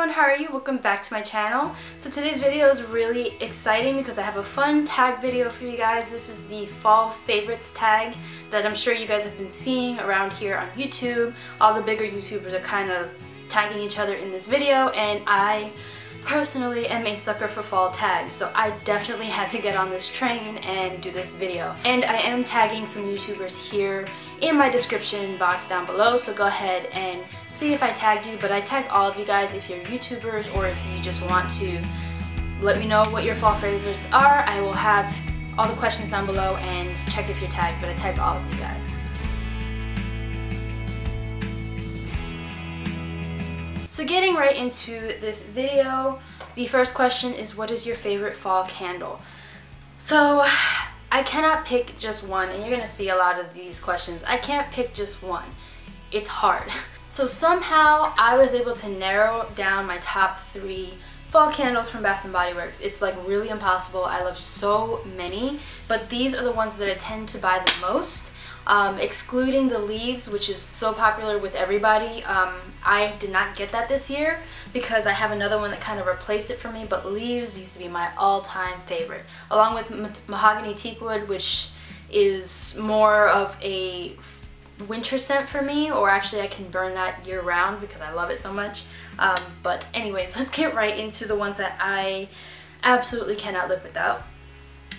everyone, how are you? Welcome back to my channel. So today's video is really exciting because I have a fun tag video for you guys. This is the fall favorites tag that I'm sure you guys have been seeing around here on YouTube. All the bigger YouTubers are kind of tagging each other in this video, and I personally am a sucker for fall tags, so I definitely had to get on this train and do this video. And I am tagging some YouTubers here in my description box down below, so go ahead and see if I tagged you. But I tag all of you guys if you're YouTubers or if you just want to let me know what your fall favorites are. I will have all the questions down below and check if you're tagged, but I tag all of you guys. So getting right into this video, the first question is, what is your favorite fall candle? So I cannot pick just one, and you're gonna see a lot of these questions. I can't pick just one. It's hard. So somehow I was able to narrow down my top 3 fall candles from Bath & Body Works. It's like really impossible. I love so many, but these are the ones that I tend to buy the most. Excluding the leaves, which is so popular with everybody. I did not get that this year because I have another one that kind of replaced it for me, but leaves used to be my all-time favorite, along with mahogany teakwood, which is more of a winter scent for me, or actually I can burn that year-round because I love it so much. But anyways, let's get right into the ones that I absolutely cannot live without.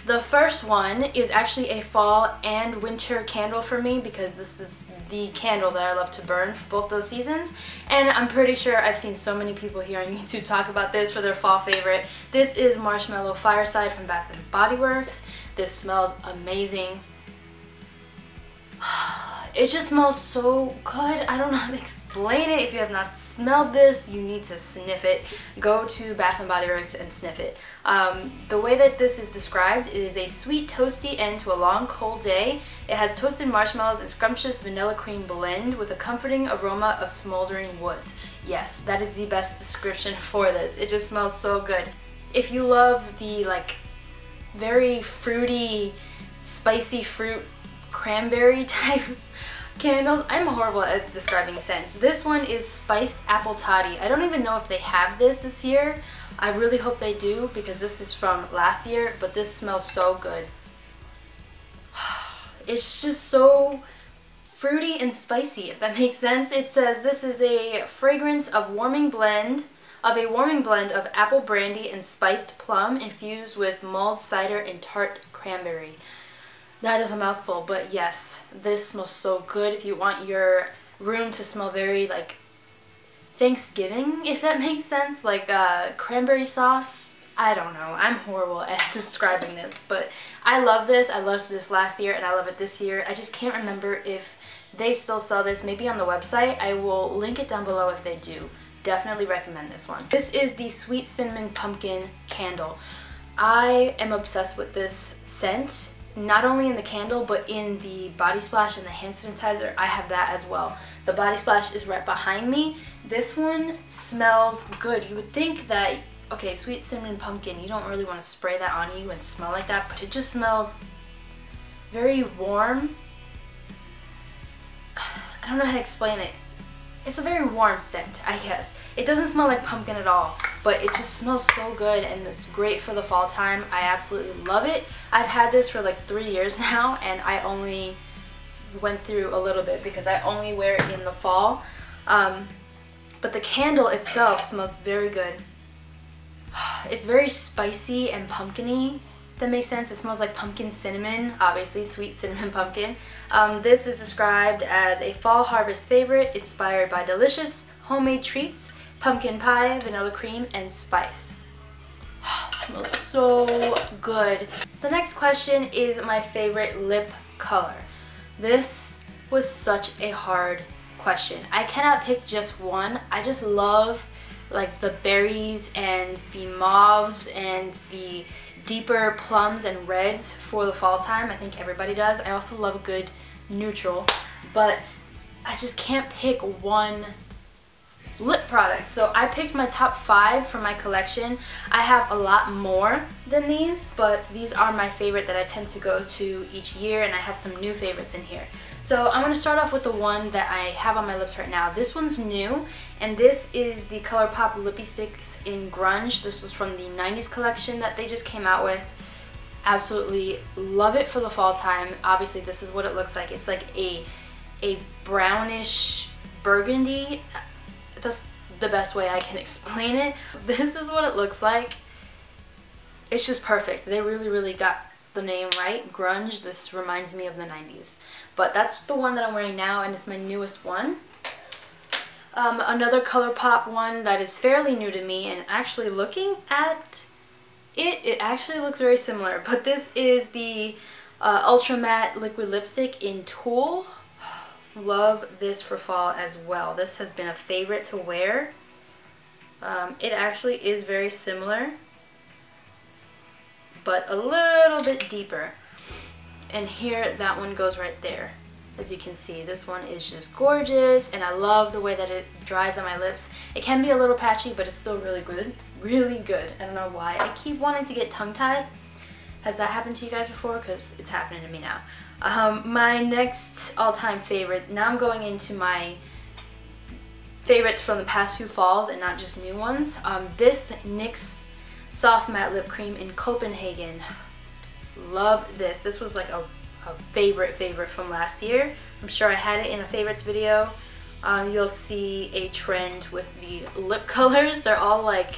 The first one is actually a fall and winter candle for me because this is the candle that I love to burn for both those seasons. And I'm pretty sure I've seen so many people here on YouTube talk about this for their fall favorite. This is Marshmallow Fireside from Bath & Body Works. This smells amazing. It just smells so good. I don't know how to explain it. If you have not smelled this, you need to sniff it. Go to Bath & Body Works and sniff it. The way that this is described, it is a sweet, toasty end to a long, cold day. It has toasted marshmallows and scrumptious vanilla cream blend with a comforting aroma of smoldering woods. Yes, that is the best description for this. It just smells so good. If you love the like very fruity, spicy fruit cranberry type candles, I'm horrible at describing scents. This one is spiced apple toddy. I don't even know if they have this year. I really hope they do because this is from last year, but this smells so good. It's just so fruity and spicy, if that makes sense. It says this is a fragrance of a warming blend of apple brandy and spiced plum infused with mulled cider and tart cranberry. That is a mouthful, but yes, this smells so good. If you want your room to smell very like Thanksgiving, if that makes sense, like cranberry sauce. I don't know. I'm horrible at describing this, but I love this. I loved this last year and I love it this year. I just can't remember if they still sell this. Maybe on the website. I will link it down below if they do. Definitely recommend this one. This is the Sweet Cinnamon Pumpkin Candle. I am obsessed with this scent. Not only in the candle, but in the body splash and the hand sanitizer. I have that as well. The body splash is right behind me. This one smells good. You would think that, okay, sweet cinnamon pumpkin, you don't really want to spray that on you and smell like that, but it just smells very warm. I don't know how to explain it. It's a very warm scent, I guess. It doesn't smell like pumpkin at all, but it just smells so good and it's great for the fall time. I absolutely love it. I've had this for like 3 years now, and I only went through a little bit because I only wear it in the fall. But the candle itself smells very good. It's very spicy and pumpkin-y. That makes sense. It smells like pumpkin cinnamon, obviously sweet cinnamon pumpkin. This is described as a fall harvest favorite inspired by delicious homemade treats, pumpkin pie, vanilla cream, and spice. Smells so good. The next question is my favorite lip color. This was such a hard question. I cannot pick just one. I just love like the berries and the mauves and the deeper plums and reds for the fall time. I think everybody does. I also love a good neutral, but I just can't pick one lip product. So I picked my top 5 from my collection. I have a lot more than these, but these are my favorite that I tend to go to each year, and I have some new favorites in here. So I'm going to start off with the one that I have on my lips right now. This one's new, and this is the ColourPop Lippy Sticks in Grunge. This was from the 90s collection that they just came out with. Absolutely love it for the fall time. Obviously this is what it looks like. It's like a brownish burgundy. That's the best way I can explain it. This is what it looks like. It's just perfect. They really got the name right. Grunge. This reminds me of the 90s. But that's the one that I'm wearing now, and it's my newest one. Another ColourPop one that is fairly new to me, and actually looking at it actually looks very similar. But this is the Ultra Matte Liquid Lipstick in Tulle. Love this for fall as well. This has been a favorite to wear. It actually is very similar, but a little bit deeper. And here, that one goes right there. As you can see, this one is just gorgeous, and I love the way that it dries on my lips. It can be a little patchy, but it's still really good. Really good. I don't know why. I keep wanting to get tongue-tied. Has that happened to you guys before? Because it's happening to me now. My next all-time favorite, now I'm going into my favorites from the past few falls and not just new ones. This NYX Soft Matte Lip Cream in Copenhagen. Love this. This was like a favorite from last year. I'm sure I had it in a favorites video. You'll see a trend with the lip colors. They're all like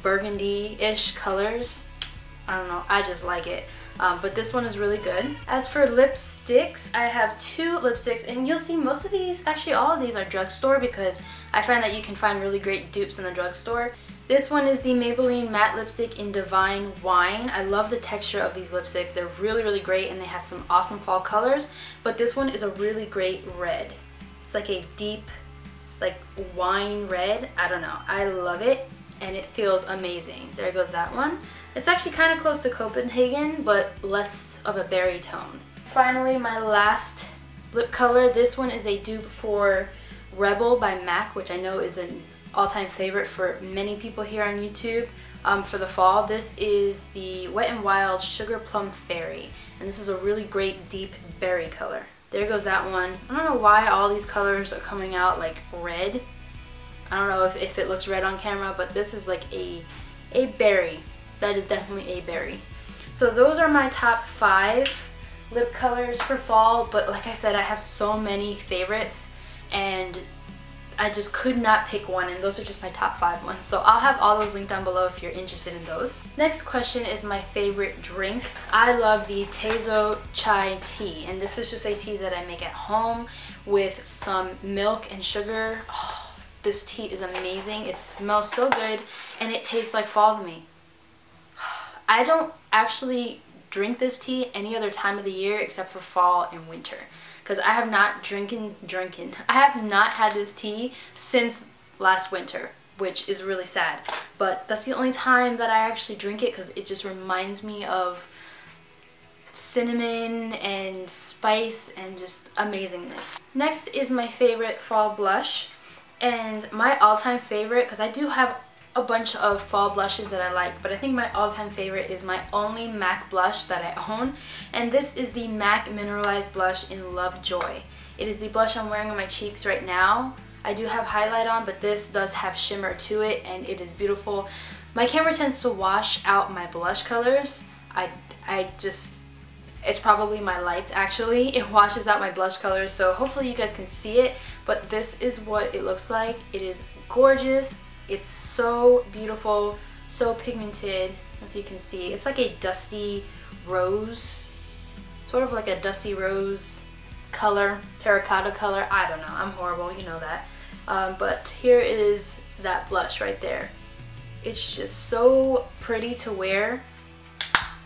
burgundy-ish colors. I don't know, I just like it. But this one is really good. As for lipsticks, I have two lipsticks, and you'll see most of these, actually all of these are drugstore, because I find that you can find really great dupes in the drugstore. This one is the Maybelline Matte Lipstick in Divine Wine. I love the texture of these lipsticks. They're really great, and they have some awesome fall colors. But this one is a really great red. It's like a deep, like wine red. I don't know. I love it, and it feels amazing. There goes that one. It's actually kind of close to Copenhagen, but less of a berry tone. Finally, my last lip color. This one is a dupe for Rebel by MAC, which I know is an all-time favorite for many people here on YouTube for the fall. This is the Wet n Wild Sugar Plum Fairy, and this is a really great deep berry color. There goes that one. I don't know why all these colors are coming out like red. I don't know if it looks red on camera, but this is like a berry. That is definitely a berry. So those are my top 5 lip colors for fall, but like I said, I have so many favorites, and I just could not pick one, and those are just my top 5 ones. So I'll have all those linked down below if you're interested in those. Next question is my favorite drink. I love the Tezo Chai tea, and this is just a tea that I make at home with some milk and sugar. Oh, this tea is amazing. It smells so good, and it tastes like fall to me. I don't actually drink this tea any other time of the year except for fall and winter, because I have not I have not had this tea since last winter, which is really sad. But that's the only time that I actually drink it, because it just reminds me of cinnamon and spice and just amazingness. Next is my favorite fall blush, and my all-time favorite, because I do have a bunch of fall blushes that I like, but I think my all-time favorite is my only MAC blush that I own, and this is the MAC Mineralized Blush in Lovejoy. It is the blush I'm wearing on my cheeks right now. I do have highlight on, but this does have shimmer to it, and it is beautiful. My camera tends to wash out my blush colors. It's probably my lights actually. It washes out my blush colors, so hopefully you guys can see it, but this is what it looks like. It is gorgeous. It's so beautiful, so pigmented, if you can see. It's like a dusty rose, sort of like a dusty rose color, terracotta color. I don't know, I'm horrible, you know that. But here is that blush right there. It's just so pretty to wear.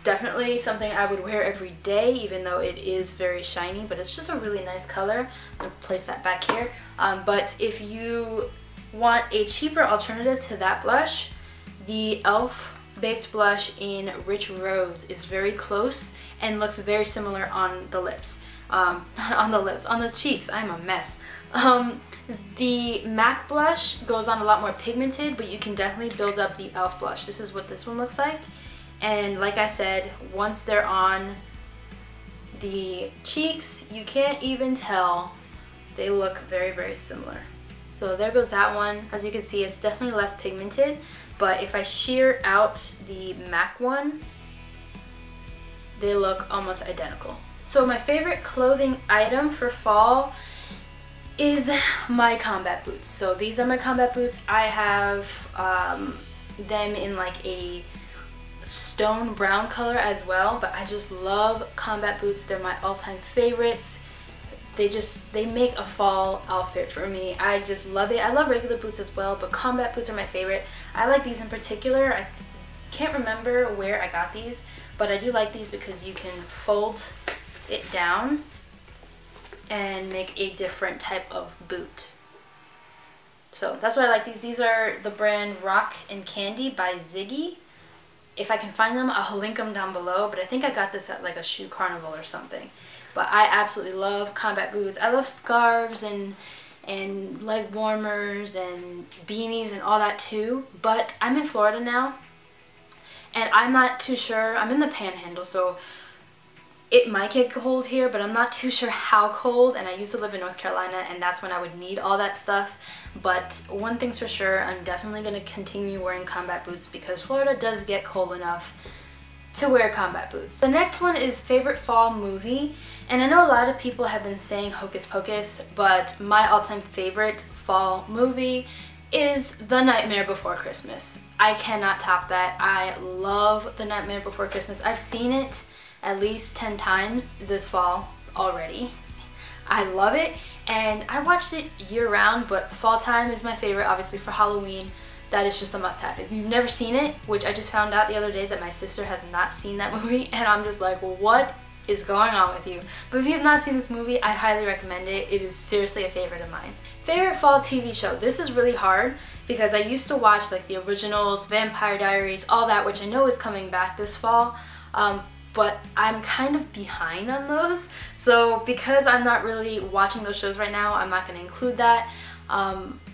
Definitely something I would wear every day, even though it is very shiny, but it's just a really nice color. I'm gonna place that back here. But if you want a cheaper alternative to that blush, the e.l.f. Baked Blush in Rich Rose is very close and looks very similar on the lips. On the cheeks, I'm a mess. The MAC blush goes on a lot more pigmented, but you can definitely build up the e.l.f. blush. This is what this one looks like. And like I said, once they're on, The cheeks, you can't even tell. They look very, very similar. So there goes that one. As you can see, it's definitely less pigmented, but if I shear out the MAC one, they look almost identical. So my favorite clothing item for fall is my combat boots. So these are my combat boots. I have them in like a stone brown color as well, but I just love combat boots. They're my all-time favorites. They make a fall outfit for me. I just love it. I love regular boots as well, but combat boots are my favorite. I like these in particular. I can't remember where I got these, but I do like these because you can fold it down and make a different type of boot. So that's why I like these. These are the brand Rock and Candy by Ziggy. If I can find them, I'll link them down below, but I think I got this at like a shoe carnival or something. But I absolutely love combat boots. I love scarves and leg warmers and beanies and all that too. But I'm in Florida now, and I'm not too sure. I'm in the Panhandle, so it might get cold here, but I'm not too sure how cold. And I used to live in North Carolina, and that's when I would need all that stuff. But one thing's for sure, I'm definitely going to continue wearing combat boots because Florida does get cold enough to wear combat boots. The next one is favorite fall movie, and I know a lot of people have been saying Hocus Pocus, but my all-time favorite fall movie is The Nightmare Before Christmas. I cannot top that. I love The Nightmare Before Christmas. I've seen it at least 10 times this fall already. I love it, and I watched it year-round, but fall time is my favorite, obviously for Halloween. That is just a must-have. If you've never seen it, which I just found out the other day that my sister has not seen that movie, and I'm just like, well, what is going on with you? But if you have not seen this movie, I highly recommend it. It is seriously a favorite of mine. Favorite fall TV show. This is really hard because I used to watch like the originals, Vampire Diaries, all that, which I know is coming back this fall. But I'm kind of behind on those. So because I'm not really watching those shows right now, I'm not going to include that.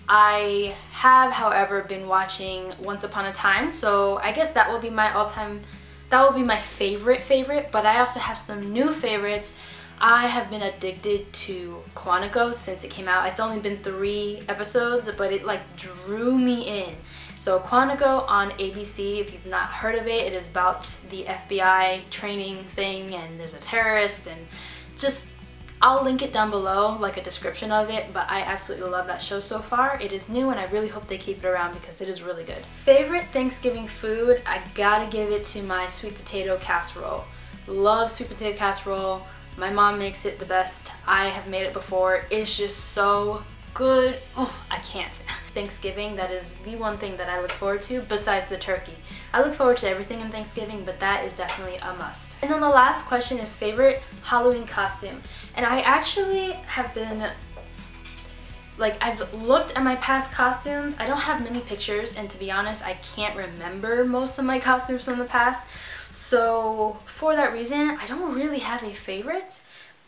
I have, however, been watching Once Upon a Time, so I guess that will be my all-time, that will be my favorite, but I also have some new favorites. I have been addicted to Quantico since it came out. It's only been 3 episodes, but it like drew me in. So Quantico on ABC, if you've not heard of it, it is about the FBI training thing, and there's a terrorist, and just, I'll link it down below, like a description of it, but I absolutely love that show so far. It is new, and I really hope they keep it around because it is really good. Favorite Thanksgiving food, I gotta give it to my sweet potato casserole. Love sweet potato casserole. My mom makes it the best. I have made it before. It's just so good. Oh, I can't. Thanksgiving, that is the one thing that I look forward to besides the turkey. I look forward to everything in Thanksgiving, but that is definitely a must. And then the last question is favorite Halloween costume. And I actually have been, like, I've looked at my past costumes. I don't have many pictures, and to be honest, I can't remember most of my costumes from the past. So for that reason, I don't really have a favorite.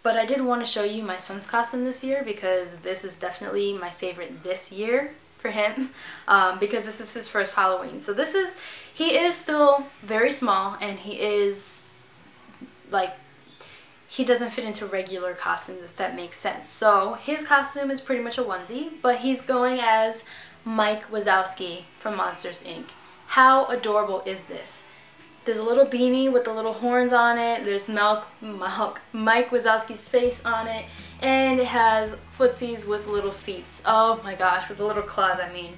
But I did want to show you my son's costume this year because this is definitely my favorite this year for him, because this is his first Halloween. So he is still very small, and he is like, he doesn't fit into regular costumes, if that makes sense. So his costume is pretty much a onesie, but he's going as Mike Wazowski from Monsters, Inc. How adorable is this? There's a little beanie with the little horns on it. There's Mike Wazowski's face on it. And it has footsies with little feet. Oh my gosh, with the little claws, I mean.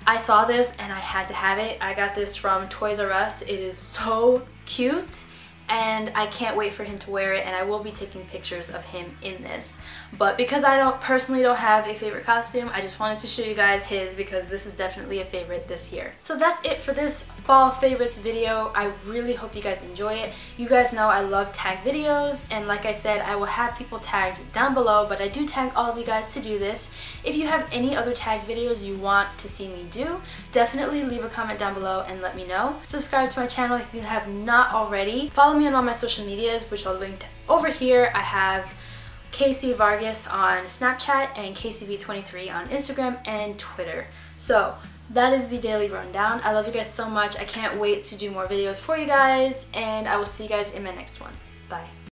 I saw this and I had to have it. I got this from Toys R Us. It is so cute. And I can't wait for him to wear it, and I will be taking pictures of him in this. But because I personally don't have a favorite costume, I just wanted to show you guys his because this is definitely a favorite this year. So that's it for this fall favorites video. I really hope you guys enjoy it. You guys know I love tag videos, and like I said, I will have people tagged down below, but I do tag all of you guys to do this. If you have any other tag videos you want to see me do, definitely leave a comment down below and let me know. Subscribe to my channel if you have not already. Follow me on all my social medias, which are linked over here. I have Casey Vargas on Snapchat and KCV23 on Instagram and Twitter. So that is the daily rundown. I love you guys so much. I can't wait to do more videos for you guys, and I will see you guys in my next one. Bye.